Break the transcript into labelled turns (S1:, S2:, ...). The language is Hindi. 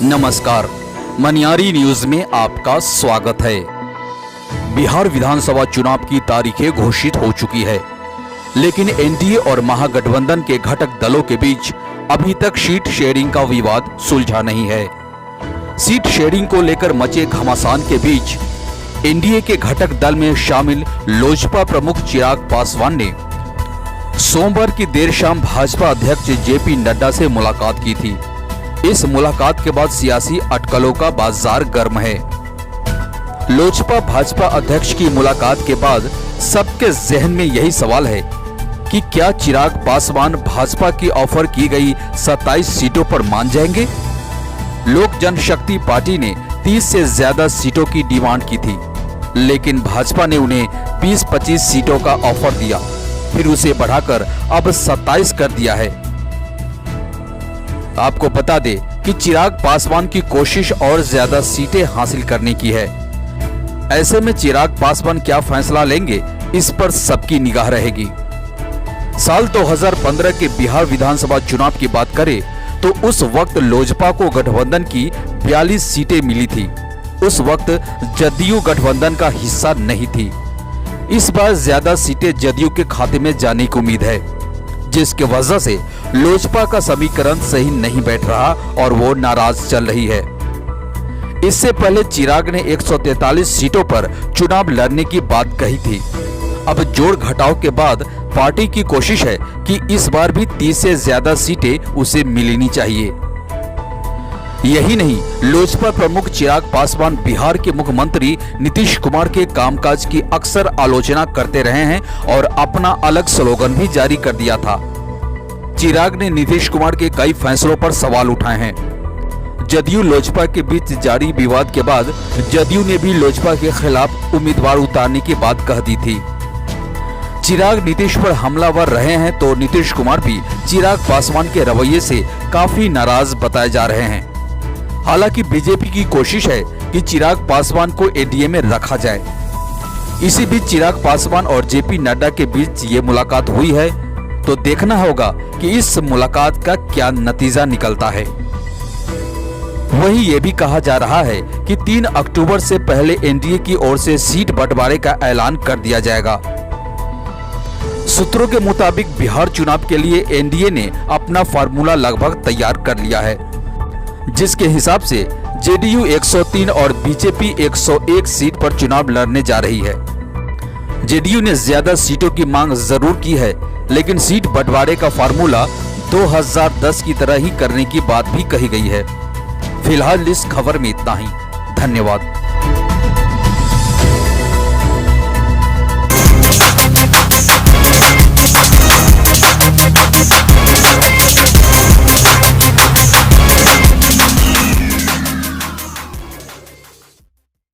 S1: नमस्कार, मनियारी न्यूज में आपका स्वागत है। बिहार विधानसभा चुनाव की तारीखें घोषित हो चुकी है, लेकिन एनडीए और महागठबंधन के घटक दलों के बीच अभी तक सीट शेयरिंग का विवाद सुलझा नहीं है। सीट शेयरिंग को लेकर मचे घमासान के बीच एनडीए के घटक दल में शामिल लोजपा प्रमुख चिराग पासवान ने सोमवार की देर शाम भाजपा अध्यक्ष जेपी नड्डा से मुलाकात की थी। इस मुलाकात के बाद सियासी अटकलों का बाजार गर्म है। लोजपा भाजपा अध्यक्ष की मुलाकात के बाद सबके जहन में यही सवाल है कि क्या चिराग पासवान भाजपा की ऑफर की गई 27 सीटों पर मान जाएंगे। लोक जनशक्ति पार्टी ने 30 से ज्यादा सीटों की डिमांड की थी, लेकिन भाजपा ने उन्हें 20-25 सीटों का ऑफर दिया, फिर उसे बढ़ाकर अब 27 कर दिया है। आपको बता दे कि चिराग पासवान की कोशिश और ज्यादा सीटें हासिल करने की है। ऐसे में चिराग पासवान क्या फैसला लेंगे, इस पर सबकी निगाह रहेगी। साल 2015 के बिहार विधानसभा चुनाव की बात करें तो उस वक्त लोजपा को गठबंधन की 42 सीटें मिली थी। उस वक्त जदयू गठबंधन का हिस्सा नहीं थी। इस बार ज्यादा सीटें जदयू के खाते में जाने की उम्मीद है, जिसके वजह से लोजपा का समीकरण सही नहीं बैठ रहा और वो नाराज चल रही है। इससे पहले चिराग ने 143 सीटों पर चुनाव लड़ने की बात कही थी। अब जोड़ घटाव के बाद पार्टी की कोशिश है कि इस बार भी 30 से ज्यादा सीटें उसे मिलनी चाहिए। यही नहीं, लोजपा प्रमुख चिराग पासवान बिहार के मुख्यमंत्री नीतीश कुमार के कामकाज की अक्सर आलोचना करते रहे हैं और अपना अलग स्लोगन भी जारी कर दिया था। चिराग ने नीतीश कुमार के कई फैसलों पर सवाल उठाए हैं। जदयू लोजपा के बीच जारी विवाद के बाद जदयू ने भी लोजपा के खिलाफ उम्मीदवार उतारने की बात कह दी थी। चिराग नीतीश पर हमलावर रहे हैं तो नीतीश कुमार भी चिराग पासवान के रवैये से काफी नाराज बताए जा रहे हैं। हालांकि बीजेपी की कोशिश है कि चिराग पासवान को एनडीए में रखा जाए। इसी बीच चिराग पासवान और जेपी नड्डा के बीच ये मुलाकात हुई है, तो देखना होगा कि इस मुलाकात का क्या नतीजा निकलता है। वहीं ये भी कहा जा रहा है कि 3 अक्टूबर से पहले एनडीए की ओर से सीट बंटवारे का ऐलान कर दिया जाएगा। सूत्रों के मुताबिक बिहार चुनाव के लिए एनडीए ने अपना फार्मूला लगभग तैयार कर लिया है, जिसके हिसाब से जेडीयू 103 और बीजेपी 101 सीट पर चुनाव लड़ने जा रही है। जेडीयू ने ज्यादा सीटों की मांग जरूर की है, लेकिन सीट बंटवारे का फार्मूला 2010 की तरह ही करने की बात भी कही गई है। फिलहाल इस खबर में इतना ही। धन्यवाद।